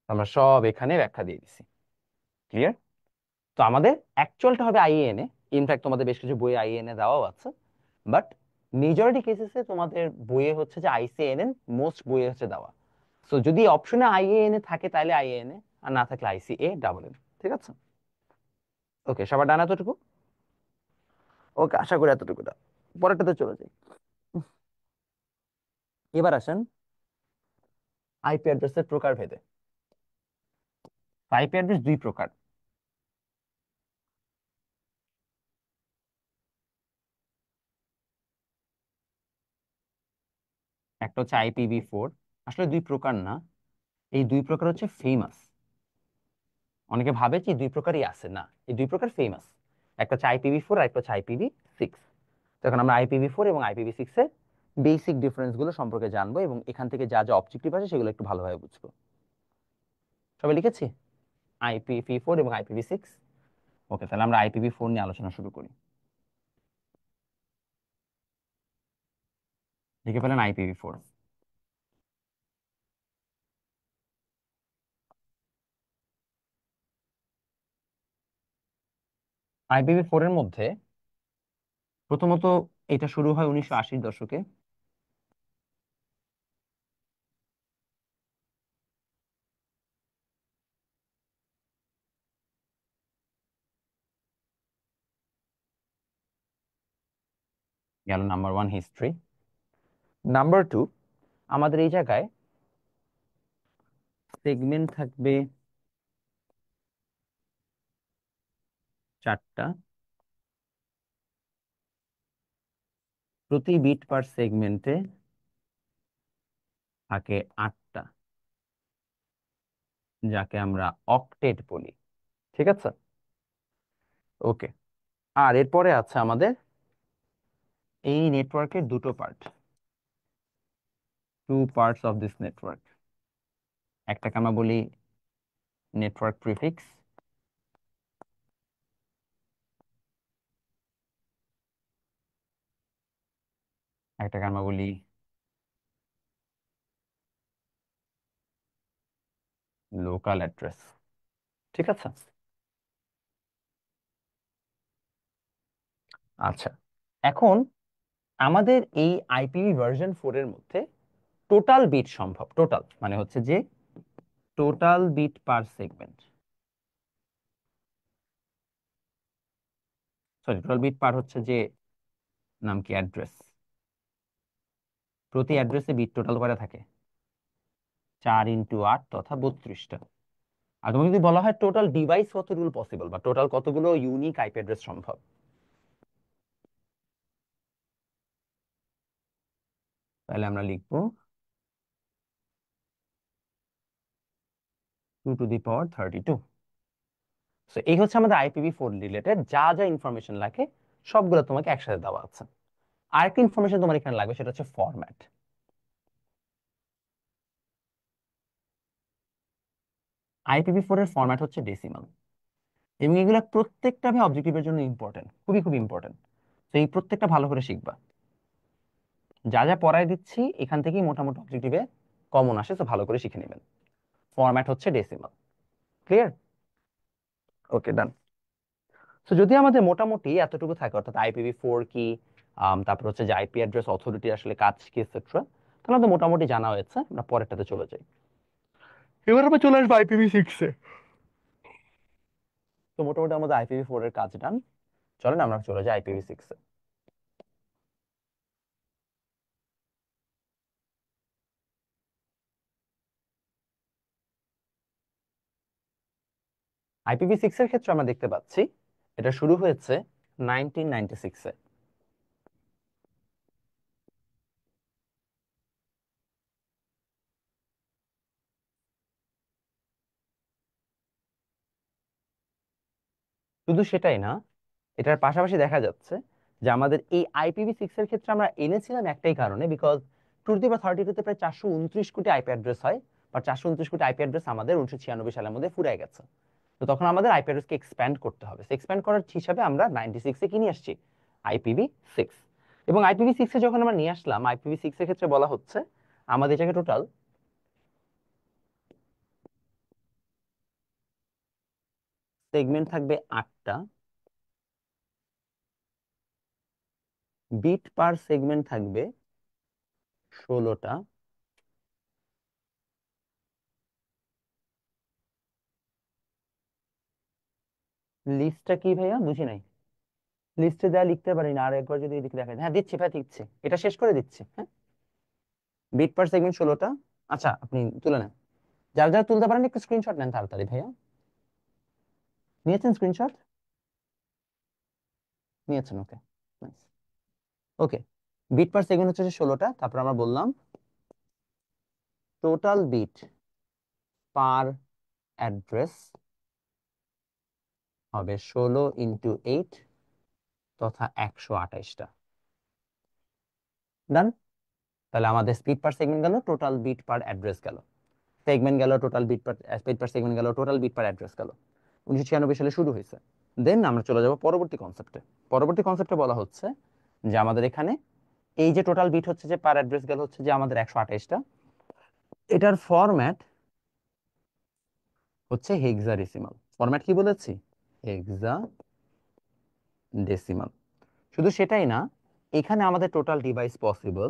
আমরা সব এখানে ব্যাখ্যা দিয়ে দিছি, ক্লিয়ার? তো আমাদের অ্যাকচুয়ালটা হবে আইএনএ। ইনফ্যাক্ট তোমাদের বেশ কিছু বই আইএনএ দেওয়াও আছে, বাট মেজরিটি কেসেসে তোমাদের বইয়ে হচ্ছে যে আইসিএনএন, মোস্ট বইয়ে হচ্ছে দেওয়া। সো যদি অপশনে আইএনএ থাকে তাহলে আইএনএ, আর না থাকলে আইসিএ ডাবল এন, ঠিক আছে? ওকে, সবার ডান এতটুকু? ওকে, আশা করি এতটুকু। পরেরটাতে চলে যাই। এবার আসেন আইপি অ্যাড্রেসের প্রকার ভেদে। আইপি অ্যাড্রেস দুই প্রকার। একটা হচ্ছে IPv4, আসলে দুই প্রকার না, এই দুই প্রকার হচ্ছে ফেমাস। অনেকে ভাবে যে এই দুই প্রকারই আছে, না, এই দুই প্রকার ফেমাস। একটা হচ্ছে IPv4 আর একটা হচ্ছে IPv6। তো এখন আমরা IPv4 এবং IPv6 এর বেসিক ডিফারেন্স গুলো সম্পর্কে জানবো, এবং এখান থেকে যা যা অবজেক্টিভ আছে সেগুলো একটু ভালোভাবে বুঝবো। সবাই লিখেছি IPv4 এবং IPv6? ওকে, তাহলে আমরা IPv4 নিয়ে আলোচনা শুরু করি। লিখে ফেলেন IPv4। IPv4 এর মধ্যে প্রথমত এটা শুরু হয় 1980-র দশকে। গেল number one, history. Number two, আমাদের এই জায়গায় সেগমেন্ট থাকবে চারটা, প্রতি বিট পার সেগমেন্টে থাকে আটটা, যাকে আমরা অক্টেট বলি, ঠিক আছে? ওকে, আর এরপরে আছে আমাদের এই নেটওয়ার্কের দুটো part, two parts of this network. একটাকে আমরা বলি নেটওয়ার্ক প্রিফিক্স, একটাকে আমরা বলি লোকাল অ্যাড্রেস, ঠিক আছে? আচ্ছা, এখন আমাদের এই IPv4 এর মধ্যে টোটাল বিট সম্ভব, টোটাল মানে হচ্ছে যে টোটাল বিট পার সেগমেন্ট, সরি, টোটাল বিট পার হচ্ছে যে নাম কি, অ্যাড্রেস। প্রতি অ্যাড্রেসে বিট টোটাল করে থাকে 4 × 8 তথা 32টা। আর তোমাকে যদি বলা হয় টোটাল ডিভাইস কতগুলো পসিবল, বা টোটাল কতগুলো ইউনিক আইপি অ্যাড্রেস সম্ভব, তাহলে আমরা লিখবো 2 × 32। তো এই হচ্ছে আমাদের IPv4 রিলেটেড যা যা ইনফরমেশন লাগে, সবগুলো তোমাকে একসাথে দেওয়া আছে। আরেকটা ইনফরমেশন তোমার এখানে লাগবে, সেটা হচ্ছে ফরম্যাট। IPv4 এর ফরম্যাট হচ্ছে ডেসিমাল, এবং এগুলা প্রত্যেকটা ভাবে অবজেক্টিভের জন্য ইম্পর্টেন্ট, খুবই খুবই ইম্পর্টেন্ট। তো এই প্রত্যেকটা ভালো করে শিখবা। যা যা পড়াই দিচ্ছি এখান থেকেই মোটামুটি অবজেক্টিভে কমন আসে, তো ভালো করে শিখে নেবেন। ফরম্যাট হচ্ছে ডেসিমাল। ক্লিয়ার? ওকে, ডান। তো যদি আমাদের মোটামুটি এতটুকু থাকে, অর্থাৎ IPv4 কি, তারপর হচ্ছে যে আইপি অ্যাড্রেস অথরিটি আসলে কাজ কি, এটসেট্রা, তাহলে আমাদের মোটামুটি জানা হয়েছে। আমরা পরেরটাতে চলে যাই। এবার আমরা চলে আসবো IPv6 এ। তো মোটামুটি আমাদের IPv4 এর কাজ ডান। চলেন আমরা চলে যাই IPv6 এ। IPv6 এর ক্ষেত্রে আমরা দেখতে পাচ্ছি এটা শুরু হয়েছে 1996 এ। শুধু সেটাই না, এটার পাশাপাশি দেখা যাচ্ছে যে আমাদের এই IPv6 এর ক্ষেত্রে আমরা এনেছিলাম একটাই কারণে, বিকজ 2 টু দি পাওয়ার 32 তে প্রায় 429 কোটি আইপি অ্যাড্রেস হয়, বা 429 কোটি আইপি অ্যাড্রেস আমাদের 1996 সালের মধ্যে ফুরায় গেছে। তো তখন আমাদের আইপি অ্যাড্রেসকে এক্সপ্যান্ড করতে হবে। এক্সপ্যান্ড করার হিসাবে আমরা 96 এ কি নিয়ে আসছি? IPv6। এবং IPv6 এ যখন আমরা নিয়ে আসলাম, IPv6 এর ক্ষেত্রে বলা হচ্ছে আমাদের জায়গায় টোটাল সেগমেন্ট থাকবে 8টা, বিট পার সেগমেন্ট থাকবে 16টা, লিস্টটা কি ভাইয়া বুঝি নাই। লিস্টে যা লিখতে পারি না, আর একবার যদি এদিকে দেখা যায়। হ্যাঁ দিচ্ছি ভাই, দিচ্ছি, এটা শেষ করে দিচ্ছি। হ্যাঁ, বিট পার সেগমেন্ট 16টা। আচ্ছা, আপনি তুলে নেন। যারা যারা তুলতে পারেন একটু স্ক্রিনশট নেন তাড়াতাড়ি ভাইয়া। নিয়েছেন স্ক্রিনশট? নিয়েছেন, ওকে, নাইস। ওকে, বিট পার সেকেন্ড হচ্ছে 16টা। তারপর আমরা বললাম টোটাল বিট পার অ্যাড্রেস হবে 16 × 8 তথা 128টা। ডান। তাহলে আমাদের স্পিড পার সেগমেন্ট গেল, টোটাল বিট পার অ্যাড্রেস গেল, সেগমেন্ট গেল, টোটাল বিট পার স্পিড পার সেগমেন্ট গেল, টোটাল বিট পার অ্যাড্রেস গেল। 1996 সালে শুরু হয়েছে। দেন আমরা চলে যাব পরবর্তী কনসেপ্টে। পরবর্তী কনসেপ্টে বলা হচ্ছে যে আমাদের এখানে এই যে টোটাল বিট হচ্ছে যে পার অ্যাড্রেস গেল হচ্ছে যে আমাদের 128টা, এটার ফরম্যাট হচ্ছে হেক্সাডেসিমাল। ফরম্যাট কি বলেছি? হেক্সা ডেসিমাল। শুধু সেটাই না, এখানে আমাদের total device possible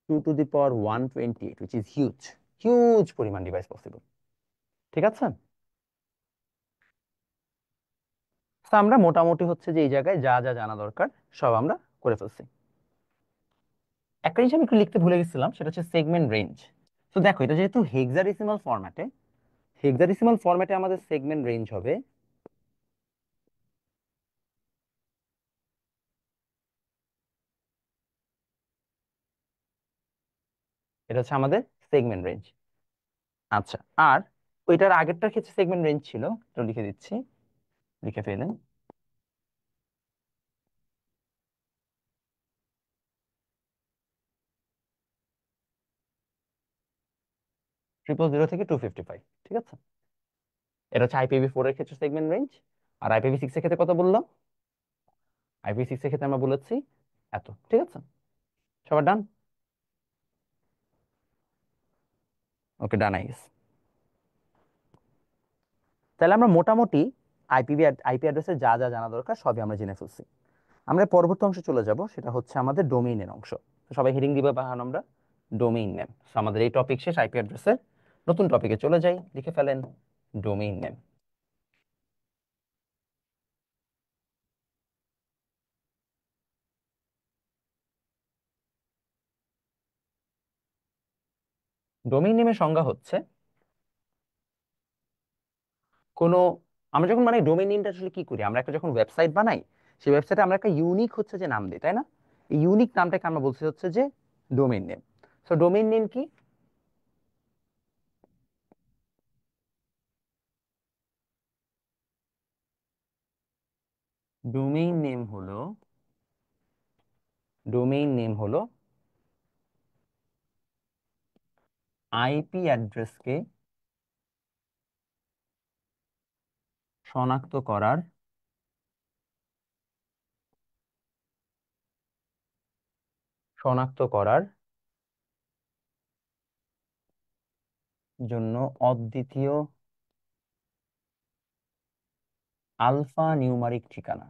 2 to the power 128, which is huge, huge পরিমাণ ডিভাইস পসিবল। ঠিক আছে? তো আমরা মোটামুটি হচ্ছে যে এই জায়গায় যা যা জানা দরকার সব আমরা করে ফেলছি। একটা জিনিস আমি একটু লিখতে ভুলে গেছিলাম, সেটা হচ্ছে সেগমেন্ট রেঞ্জ। তো দেখো, এটা যেহেতু হেক্সাডেসিমাল ফরম্যাটে, হেক্সাডেসিমাল ফরম্যাটে আমাদের সেগমেন্ট রেঞ্জ হবে এটা হচ্ছে আমাদের সেগমেন্ট রেঞ্জ। আচ্ছা, আর ওইটার আগেরটার ক্ষেত্রে সেগমেন্ট রেঞ্জ ছিল, তো লিখে দিচ্ছি, লিখে ফেলেন, 000 থেকে 255। ঠিক আছে? এটা হচ্ছে IPv4 এর ক্ষেত্রে সেগমেন্ট রেঞ্জ। আর IPv6 এর ক্ষেত্রে কত বললাম? IPv6 এর ক্ষেত্রে আমরা বলেছি এত। ঠিক আছে? সবার ডান? ওকে, ডান আই গেস। তাহলে আমরা মোটামুটি আইপি অ্যাড্রেসে যা যা জানা দরকার সবই আমরা জেনে ফেলছি। আমরা পরবর্তী অংশে চলে যাব, সেটা হচ্ছে আমাদের ডোমেইনের অংশ। তো সবাই হেডিং দিবে বাহান আমরা ডোমেইন নেম। আমাদের এই টপিক শেষ আইপি অ্যাড্রেসের। নতুন টপিকে চলে যাই, লিখে ফেলেন ডোমেইন নেম। ডোমেইন নেমের সংজ্ঞা হচ্ছে কোনো, আমরা যখন মানে ডোমেইন নেমটা আসলে কি করি, আমরা একটা যখন ওয়েবসাইট বানাই, সেই ওয়েবসাইটে আমরা একটা ইউনিক হচ্ছে যে নাম দিই, তাই না? এই ইউনিক নামটাকে আমরা বলছি হচ্ছে যে domain name. So domain name কি? ডোমেইন নেম হলো ডোমেইন নেম হলো আইপি অ্যাড্রেসকে শনাক্ত করার শনাক্ত করার জন্য অদ্বিতীয় আলফা নিউমারিক ঠিকানা।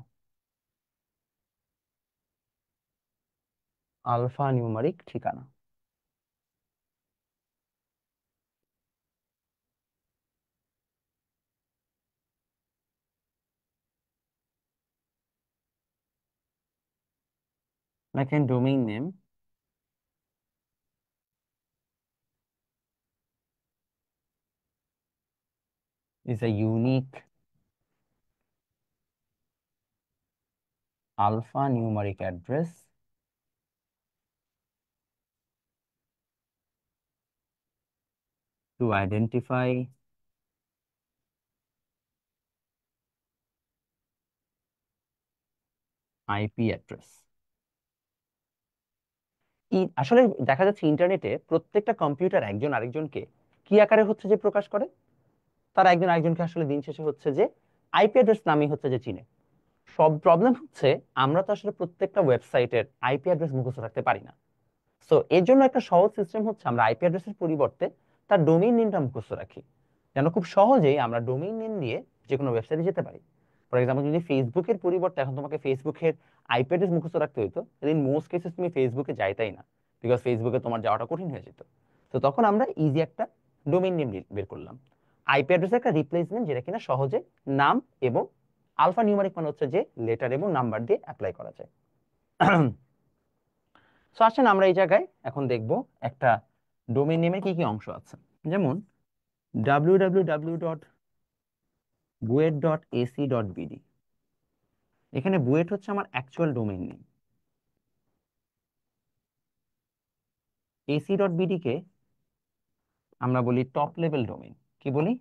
আলফা নিউমারিক ঠিকানা। Like a domain name is a unique alphanumeric address to identify IP address. আসলে দেখা যাচ্ছে ইন্টারনেটে প্রত্যেকটা কম্পিউটার একজন আরেকজনকে কি আকারে হচ্ছে যে প্রকাশ করে, তারা একজন আরেকজনকে আসলে দিন শেষে হচ্ছে যে আইপি অ্যাড্রেস নামই হচ্ছে যে চিনে। সব প্রবলেম হচ্ছে আমরা তো আসলে প্রত্যেকটা ওয়েবসাইটের আইপি অ্যাড্রেস মুখস্থ রাখতে পারি না। সো এর জন্য একটা সহজ সিস্টেম হচ্ছে আমরা আইপি অ্যাড্রেসের পরিবর্তে তার ডোমেইন নেমটা মুখস্থ রাখি, যেন খুব সহজেই আমরা ডোমেইন নেম দিয়ে যে কোনো ওয়েবসাইটে যেতে পারি। ফর এক্সাম্পল, যদি ফেসবুকের পরিবর্তে এখন তোমাকে ফেসবুকের আইপি অ্যাড্রেস মুখস্থ রাখতে হতো, তাহলে ইন মোস্ট কেসেস তুমি ফেসবুকে যাইতাই না, বিকজ ফেসবুকে তোমার যাওয়াটা কঠিন হয়ে যেত। তো তখন আমরা ইজি একটা ডোমেইন নেম বের করলাম, আইপি অ্যাড্রেসের একটা রিপ্লেসমেন্ট, যেটা কিনা সহজে নাম এবং আলফা নিউমারিক মানে হচ্ছে যে লেটার এবং নাম্বার দিয়ে অ্যাপ্লাই করা যায়। সো আসেন আমরা এই জায়গায় এখন দেখব একটা ডোমেইন নেমের কি কি অংশ আছে। যেমন www.buet.ac.bd, এখানে বুয়েট হচ্ছে আমার অ্যাকচুয়াল ডোমেইন নেম। ac.bd কে আমরা বলি টপ লেভেল ডোমেইন। কি বলি?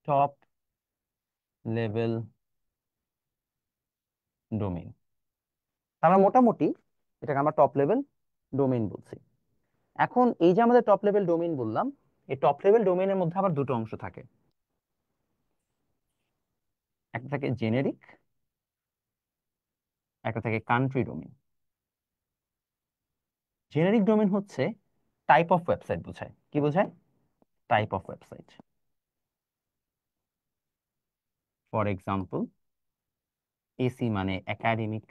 Top level domain. আমরা মোটামুটি এটাকে আমরা টপ লেভেল ডোমেইন বলছি। এখন এই যে আমাদের টপ লেভেল ডোমেইন বললাম, এই টপ লেভেল ডোমেইনের মধ্যে আবার দুটো অংশ থাকে, একটা থাকে জেনেরিক, একটা থাকে কান্ট্রি ডোমেইন। জেনেরিক ডোমেইন হচ্ছে টাইপ অফ ওয়েবসাইট বোঝায়। কি বোঝায়? Type of website. For example, AC মানে একাডেমিক,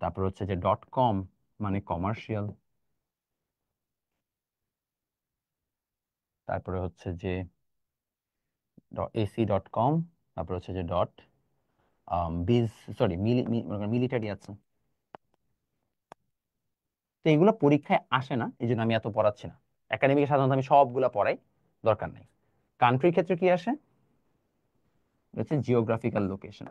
তারপর হচ্ছে যে ডট কম মানে কমার্শিয়াল, তারপরে হচ্ছে যে ac.com, তারপর হচ্ছে যে ডট বিজ, সরি মিলিটারি আছে। তো এগুলো পরীক্ষায় আসে না, এই জন্য আমি এত পড়াচ্ছি না। একাডেমিকে সাধারণত আমি সবগুলা পড়াই, দরকার নাই। কান্ট্রির ক্ষেত্রে কি আসে? হচ্ছে জিওগ্রাফিক্যাল লোকেশন।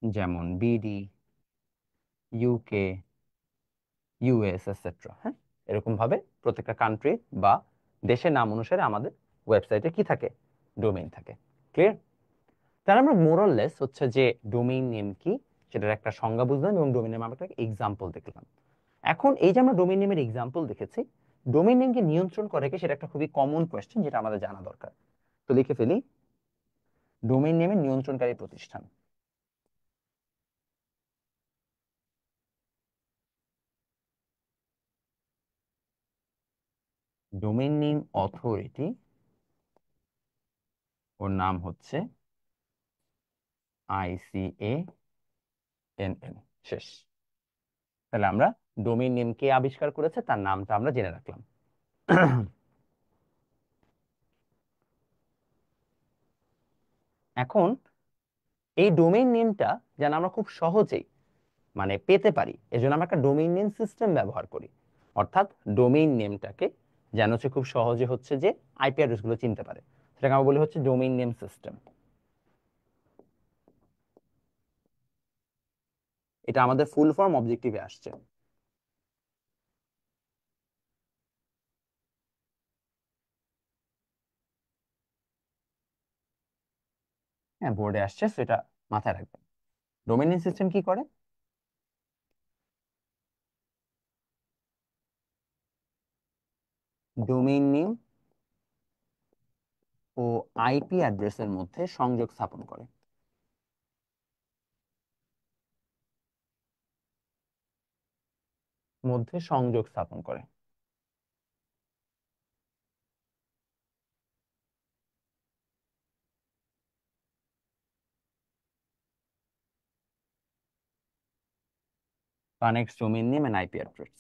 যেমন বিডি, ইউকে, ইউএস এটসেট্রা। হ্যাঁ, এরকম ভাবে প্রত্যেকটা কান্ট্রি বা দেশের নাম অনুসারে আমাদের ওয়েবসাইটে কি থাকে? ডোমেইন থাকে। ক্লিয়ার? তাহলে আমরা মোরাললেস হচ্ছে যে ডোমেইন নেম কি সেটার একটা সংজ্ঞা বুঝলাম এবং ডোমেইন নেম আমরা একটা এক্সাম্পল দেখলাম। এখন এই যে আমরা ডোমেইন নেমের এক্সাম্পল দেখেছি, ডোমেইন নেমকে নিয়ন্ত্রণ করে কি, সেটা একটা খুবই কমন কোয়েশ্চেন যেটা আমাদের জানা দরকার। তো লিখে ফেলি, ডোমেইন নেমের নিয়ন্ত্রণকারী প্রতিষ্ঠান। ডোমেইন নেম অথরিটি, ওর নাম হচ্ছে ICANN। শেষ। তাহলে আমরা ডোমেইন নেম কে আবিষ্কার করেছে তার নামটা আমরা জেনে রাখলাম। এখন এই ডোমেইন নেমটা যেন আমরা খুব সহজেই মানে পেতে পারি, এজন্য আমরা একটা ডোমেইন নেম সিস্টেম ব্যবহার করি। অর্থাৎ ডোমেইন নেমটাকে যেন হচ্ছে খুব সহজে হচ্ছে যে আইপি অ্যাড্রেস গুলো চিনতে পারে, সেটাকে আমরা বলি হচ্ছে ডোমেইন নেম সিস্টেম। এটা আমাদের ফুল ফর্ম অবজেক্টিভে আসছে। হ্যাঁ, বোর্ডে আসছে, সেটা মাথায় রাখবেন। ডোমেইন নেম সিস্টেম কি করে? ডোমেইন নেম ও আইপি অ্যাড্রেসের মধ্যে সংযোগ স্থাপন করে। মধ্যে সংযোগ স্থাপন করে। Connects domain name and IP address.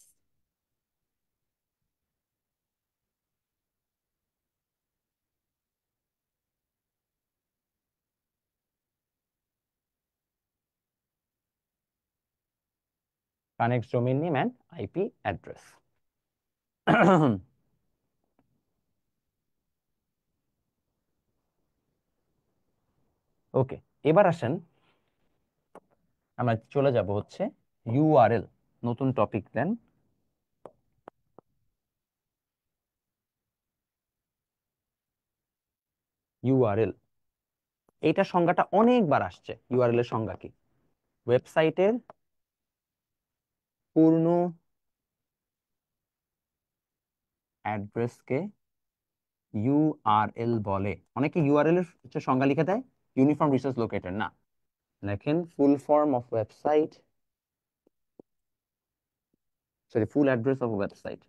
Connects domain name and IP address. Okay, এবার আসেন, আমরা চলে যাব হচ্ছে ইউআরএল। নতুন টপিক দেন। ইউআরএল, এইটা সংজ্ঞাটা অনেকবার আসছে। ইউআরএল এর সংজ্ঞা কি? ওয়েবসাইটের পূর্ণ অ্যাড্রেসকে ইউআরএল বলে। অনেকে ইউআরএল এর হচ্ছে সংজ্ঞা লিখে দেয় ইউনিফর্ম রিসোর্স লোকেটর, না, লেখেন full form of website, sorry, full address of website.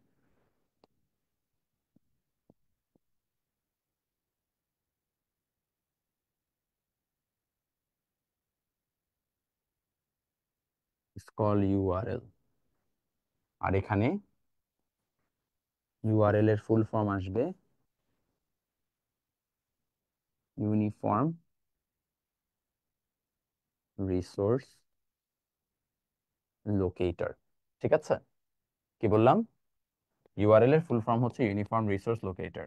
It's call URL. আর এখানে ইউআরএল এর ফুল ফর্ম আসবে ইউনিফর্ম রিসোর্স লোকেটর। ঠিক আছে, কি বললাম? ইউআরএল এর ফুল ফর্ম হচ্ছে ইউনিফর্ম রিসোর্স লোকেটর।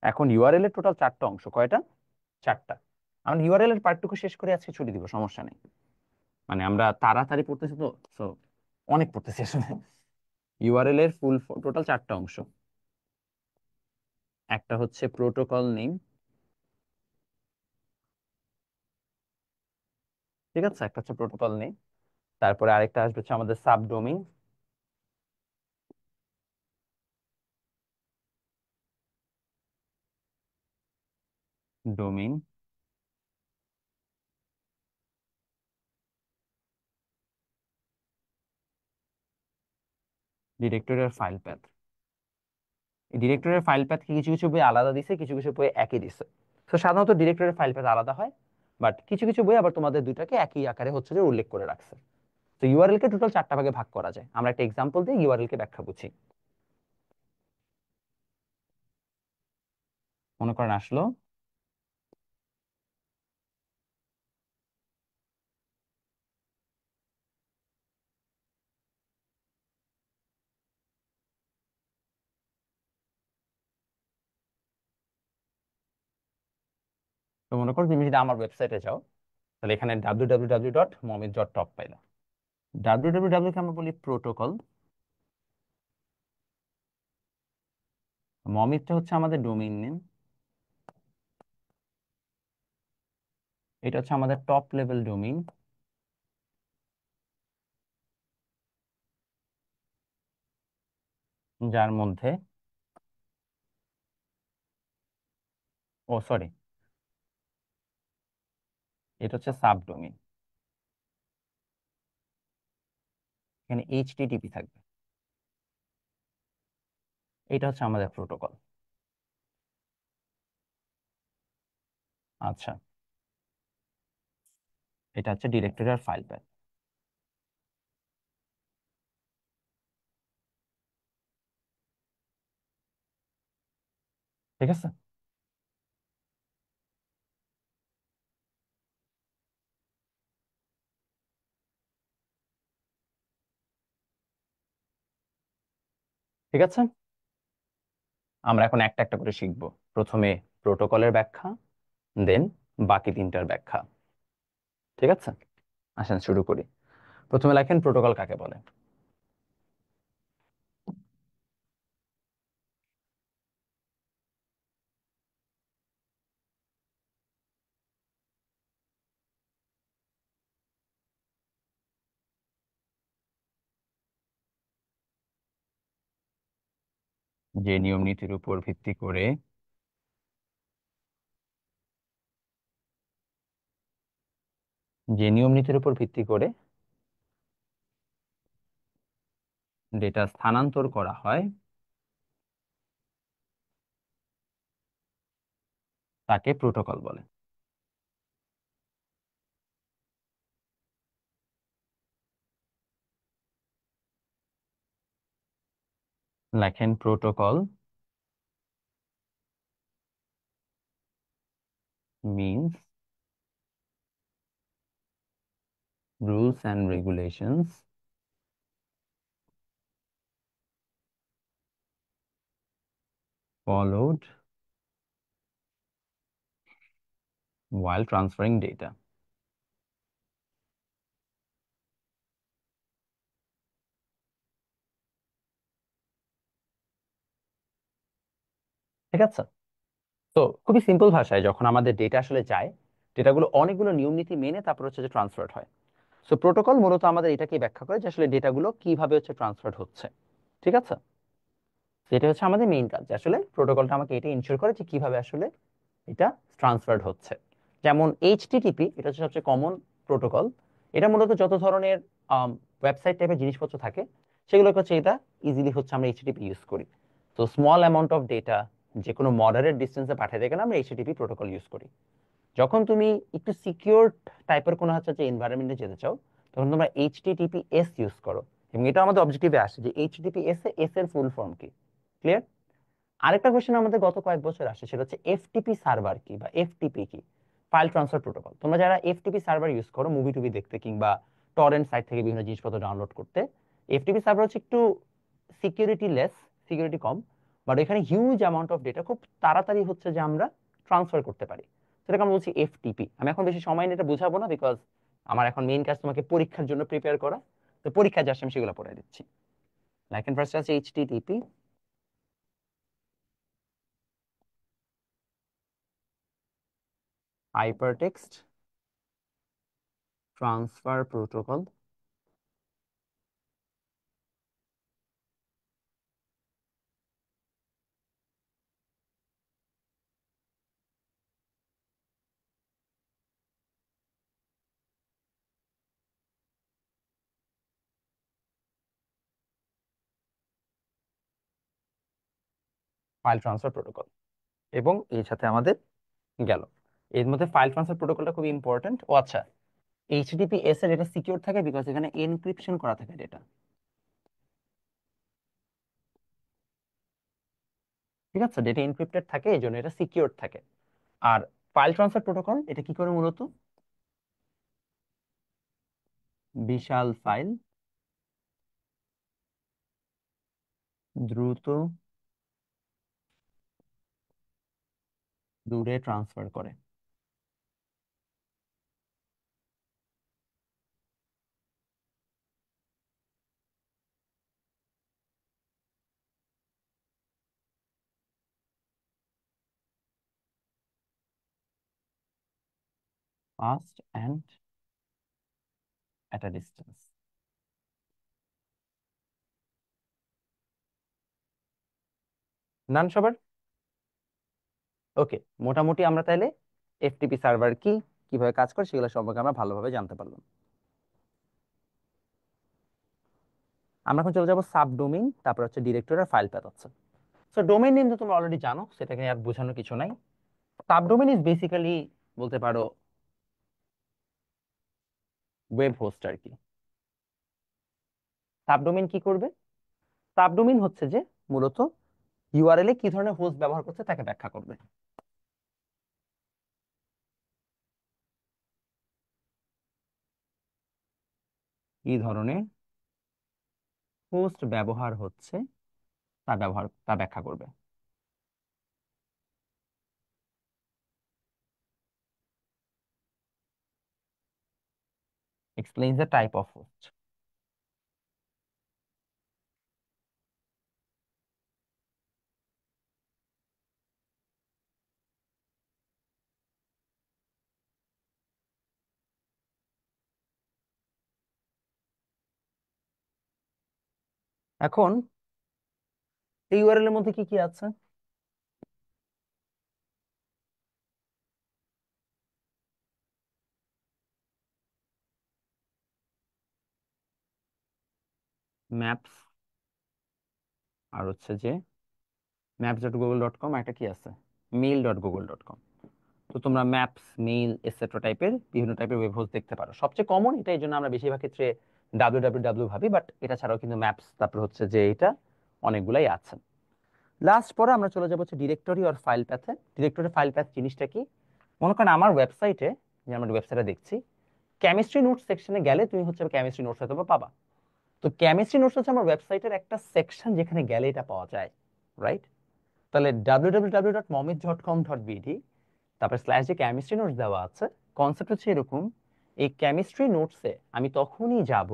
এখন ইউআরএল এর টোটাল চারটা অংশ, কয়টা? চারটা। আমরা ইউআরএল এর পার্টটুকু শেষ করে আজকে ছুটি দিব, সমস্যা নেই। মানে আমরা তাড়াতাড়ি পড়তেছি তো, তো অনেক পড়তেছি আসলে। ইউআরএল এর ফুল টোটাল চারটা অংশ। একটা হচ্ছে প্রোটোকল নেম, ঠিক আছে, একটা হচ্ছে প্রোটোকল নেম। তারপরে আরেকটা আসবে হচ্ছে আমাদের সাবডোমেইন। ডোমেইন। ডিরেক্টরি আর ফাইল পাথ। এই ডিরেক্টরির ফাইল পাথ কিছু কিছু বই আলাদা দিছে, কিছু কিছু বই একই দিছে। তো সাধারণত ডিরেক্টরির ফাইল পাথ আলাদা হয়, বাট কিছু কিছু বই আবার তোমাদের দুইটাকে একই আকারে হচ্ছে যে উল্লেখ করে রাখছে। তো ইউআরএল কে টোটাল চারটা ভাগে ভাগ করা যায়। আমরা একটা এক্সাম্পল দিয়ে ইউআরএল কে ব্যাখ্যা বুঝি। মনে করেন আসলো, তো মনে করো তুমি যদি আমার ওয়েবসাইটে যাও, তাহলে এখানে www.momit.top পাইলা। www কে আমরা বলি প্রোটোকল, মমিটটা হচ্ছে আমাদের ডোমেইন নেম, এটা হচ্ছে আমাদের টপ লেভেল ডোমেইন, যার মধ্যে, ও সরি, এটা হচ্ছে সাব ডোমেইন, এখানে এইচটিটিপি থাকবে। এটা হচ্ছে আমাদের প্রোটোকল। আচ্ছা, এটা হচ্ছে ডিরেক্টরি আর ফাইল পাথ। ঠিক আছে, ঠিক আছে, আমরা এখন একটা একটা করে শিখবো। প্রথমে প্রোটোকলের ব্যাখ্যা, দেন বাকি তিনটার ব্যাখ্যা। ঠিক আছে, আসেন শুরু করি। প্রথমে লেখেন প্রোটোকল কাকে বলে। যে নিয়ম নীতির উপর ভিত্তি করে যে নিয়ম নীতির উপর ভিত্তি করে ডেটা স্থানান্তর করা হয় তাকে প্রোটোকল বলে। লেখেন protocol means rules and regulations followed while transferring data। ঠিক আছে। তো খুবই সিম্পল ভাষায় যখন আমাদের ডেটা আসলে যায়, ডেটাগুলো অনেকগুলো নিয়ম নীতি মেনে তারপর হচ্ছে যে ট্রান্সফার হয়। সো প্রোটোকল মূলত আমাদের এটাকে ব্যাখ্যা করে যে আসলে ডেটাগুলো কিভাবে হচ্ছে ট্রান্সফার হচ্ছে। ঠিক আছে। সেটা হচ্ছে আমাদের মেইন কাজ, যে আসলে প্রোটোকলটা আমাকে এটা ইনশিওর করে যে কিভাবে আসলে এটা ট্রান্সফার্ড হচ্ছে। যেমন এইচটিটিপি, এটা হচ্ছে সবচেয়ে কমন প্রোটোকল। এটা মূলত যত ধরনের ওয়েবসাইট টাইপের জিনিসপত্র থাকে সেগুলোকে হচ্ছে এটা ইজিলি হচ্ছে আমরা এইচটিটিপি ইউজ করি। তো স্মল অ্যামাউন্ট অফ ডেটা যে কোনো মডারেট ডিস্টেন্সে পাঠাতে গেলে আমরা এইচটিটিপি প্রোটোকল ইউজ করি। যখন তুমি একটু সিকিউর টাইপের কোনো হচ্ছে যে এনভায়রনমেন্টে যেতে চাও, তখন তোমরা এইচটিটিপিএস ইউজ করো। এবং এটা আমাদের অবজেক্টিভে আসে যে এইচটিটিপিএস এস এর ফুল ফর্ম কি। ক্লিয়ার? আরেকটা কোশ্চেন আমাদের গত কয়েক বছর আসে, সেটা হচ্ছে এফটিপি সার্ভার কি বা এফটিপি কি। File transfer protocol. তোমরা যারা এফটিপি সার্ভার ইউজ করো মুভি টুভি দেখতে কিংবা টরেন্ট সাইট থেকে বিভিন্ন জিনিসপত্র ডাউনলোড করতে, এফটিপি সার্ভার হচ্ছে একটু security less, security com, but এখানে হিউজ অ্যামাউন্ট অফ ডেটা খুব তাড়াতাড়ি হচ্ছে যে আমরা ট্রান্সফার করতে পারি। সেটাকে আমরা বলছি এফটিপি। আমি এখন বেশি সময় নিয়ে এটা বুঝাবো না, বিকজ আমার এখন মেইন কাজ তোমাকে পরীক্ষার জন্য প্রিপেয়ার করা। তো পরীক্ষায় যাচ্ছে আমি সেগুলো পড়ে দিচ্ছি। লাইক এন্ড ফার্স্ট আছে HTTP, hypertext transfer protocol. File transfer protocol এবং এর সাথে আমাদের গেল। এর মধ্যে ফাইল ট্রান্সফার প্রোটোকলটা খুব ইম্পর্টেন্ট। ও আচ্ছা, এইচটিটিপিএস এর এটা সিকিউর থাকে বিকজ এখানে এনক্রিপশন করা থাকে ডেটা। ঠিক আছে, ডেটা এনক্রিপ্টেড থাকে, এই জন্য এটা সিকিউর থাকে। আর ফাইল ট্রান্সফার প্রোটোকল এটা কি করে মূলত, বিশাল ফাইল দ্রুত দূরে ট্রান্সফার করে। Fast and at a distance. None সবার ওকে। মোটামুটি আমরা তাহলে এফটিপি সার্ভার কি, কিভাবে কাজ করে সেগুলো সম্পর্কে আমরা ভালোভাবে জানতে পারলাম। আমরা এখন চলে যাবো সাবডোমেইন, তারপর হচ্ছে ডিরেক্টরি আর ফাইল পাথ হচ্ছে। সো ডোমেইন নেম তো তোমরা অলরেডি জানো, সেটাকে আর বোঝানোর কিছু নাই। সাবডোমেইন ইজ বেসিক্যালি বলতে পারো ওয়েব হোস্ট আর কি। সাবডোমেইন কি করবে? সাবডোমেইন হচ্ছে যে মূলত ইউআরএল এ কি ধরনের হোস্ট ব্যবহার করছে তাকে ব্যাখ্যা করবে। কি ধরনের হোস্ট ব্যবহার হচ্ছে তা ব্যাখ্যা করবে। Explains the type of host. এখন এই ইউআরএল এর মধ্যে কি কি আছে? ম্যাপস, আর হচ্ছে যে maps.google.com, একটা কি আছে, mail.google.com। তো তোমরা ম্যাপস, মেইল এটসেট্রা টাইপের বিভিন্ন টাইপের ওয়েব হোস্ট দেখতে পারো। সবচেয়ে কমন এটা, এই জন্য আমরা বেশিরভাগ ক্ষেত্রে www ভাবি, বাট এটা ছাড়াও কিন্তু ম্যাপস, তারপর হচ্ছে যে এটা অনেকগুলাই আছে। লাস্ট পরে আমরা চলে যাবো হচ্ছে ডিরেক্টরি আর ফাইল প্যাথে। ডিরেক্টরি ফাইল প্যাথ জিনিসটা কি? মনে করেন আমার ওয়েবসাইটে, যে আমরা ওয়েবসাইটে দেখছি, কেমিস্ট্রি নোটস সেকশনে গেলে তুমি হচ্ছে কেমিস্ট্রি নোটস হয়তো বা পাবা। তো কেমিস্ট্রি নোটস হচ্ছে আমার ওয়েবসাইটের একটা সেকশন যেখানে গেলে এটা পাওয়া যায়, রাইট? তাহলে www.momit.com.bd, তারপর স্ল্যাশ যে কেমিস্ট্রি নোটস দেওয়া আছে, কনসেপ্ট হচ্ছে এরকম। এই কেমিস্ট্রি নোটসে আমি তখনই যাব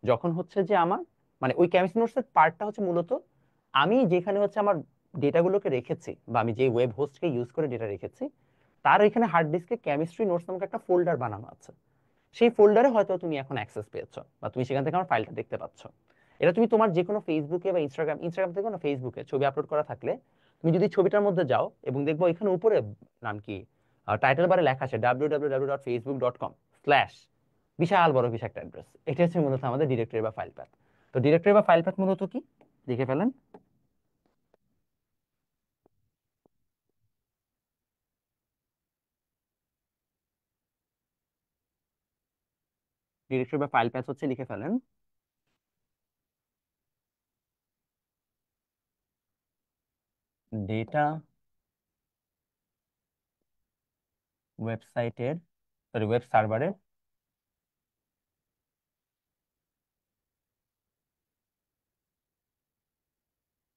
যখন হচ্ছে যে আমার, মানে ওই কেমিস্ট্রি নোটসের পার্টটা হচ্ছে মূলত আমি যেখানে হচ্ছে আমার ডেটাগুলোকে রেখেছি, বা আমি যে ওয়েব হোস্টকে ইউজ করে ডেটা রেখেছি, তার এখানে হার্ড ডিস্কে কেমিস্ট্রি নোটস নামক একটা ফোল্ডার বানানো আছে। সেই ফোল্ডারে হয়তো তুমি এখন অ্যাক্সেস পেয়েছো, বা তুমি সেখান থেকে আমার ফাইলটা দেখতে পাচ্ছ। এটা তুমি তোমার যে কোনো ফেসবুকে বা ইনস্টাগ্রাম থেকে না, ফেসবুকে ছবি আপলোড করা থাকলে, তুমি যদি ছবিটার মধ্যে যাও এবং দেখবো এখানে উপরে নাম কি, টাইটেল বারে লেখা আছে www.facebook.com/, বিশাল বড় কিছু একটা অ্যাড্রেস। এটা হচ্ছে মূলত আমাদের ডিরেক্টরি বা ফাইল পাথ। তো ডিরেক্টরি বা ফাইল পাথ মূলত কি, দেখে ফেলেন। ডিরেক্টরি বা ফাইল পাথ হচ্ছে, লিখে ফেলেন, ডেটা ওয়েবসাইটের, সরি ওয়েব সার্ভারের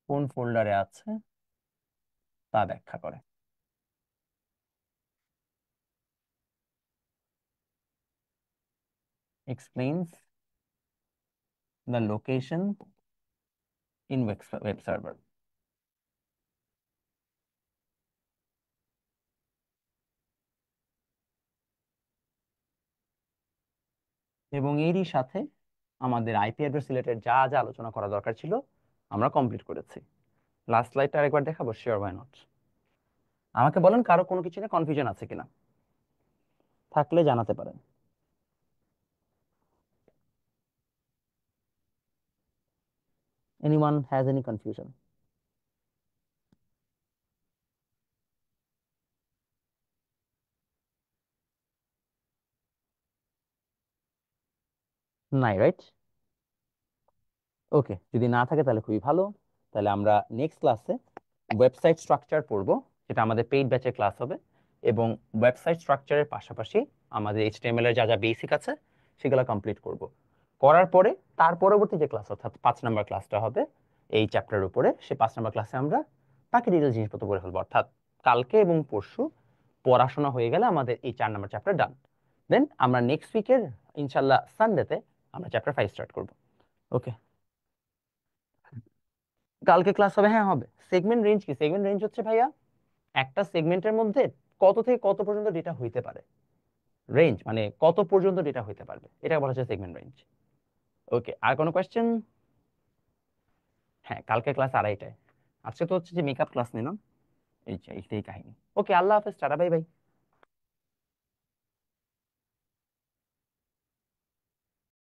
কোন ফোল্ডারে আছে তা ব্যাখ্যা করে। explains the location in web server। এবং এরই সাথে আমাদের আইপি অ্যাড্রেস রিলেটেড যা যা আলোচনা করা দরকার ছিল আমরা কমপ্লিট করেছি। লাস্ট স্লাইডটা আরেকবার দেখাবো? Sure, why not. আমাকে বলেন কারো কোনো কিছু নিয়ে কনফিউশন আছে কিনা, থাকলে জানাতে পারেন। Anyone has any confusion? নাই, রাইট? ওকে, যদি না থাকে তাহলে খুবই ভালো। তাহলে আমরা নেক্সট ক্লাসে ওয়েবসাইট স্ট্রাকচার পড়বো, যেটা আমাদের পেইড ব্যাচের ক্লাস হবে। এবং ওয়েবসাইট স্ট্রাকচারের পাশাপাশি আমাদের এইচটিএমএল এর যা যা বেসিক আছে সেগুলো কমপ্লিট করব। করার পরে তার পরবর্তী যে ক্লাস, অর্থাৎ 5 নম্বর ক্লাসটা হবে এই চ্যাপ্টারের উপরে, সে 5 নম্বর ক্লাসে আমরা বাকি ডিটেল জিনিসপত্র করে ফেলবো। অর্থাৎ কালকে এবং পরশু পড়াশোনা হয়ে গেলে আমাদের এই 4 নম্বর চ্যাপ্টার ডান। দেন আমরা নেক্সট উইকের ইনশাল্লাহ সানডেতে আমরা চ্যাপ্টার 5 স্টার্ট করবো। ওকে, কালকে ক্লাস হবে, হ্যাঁ হবে। সেগমেন্ট রেঞ্জ কি? সেগমেন্ট রেঞ্জ হচ্ছে ভাইয়া একটা সেগমেন্টের মধ্যে কত থেকে কত পর্যন্ত ডেটা হইতে পারে। রেঞ্জ মানে কত পর্যন্ত ডেটা হইতে পারবে, এটা বলা হচ্ছে সেগমেন্ট রেঞ্জ। ওকে, আর কোনো কোয়েশ্চেন? হ্যাঁ, কালকে ক্লাস 2:30টায়। আজকে তো হচ্ছে যে মেকআপ ক্লাস নিলাম, এইটাই কাহিনী। ওকে, আল্লাহ হাফেজ, টাটা, বাই বাই।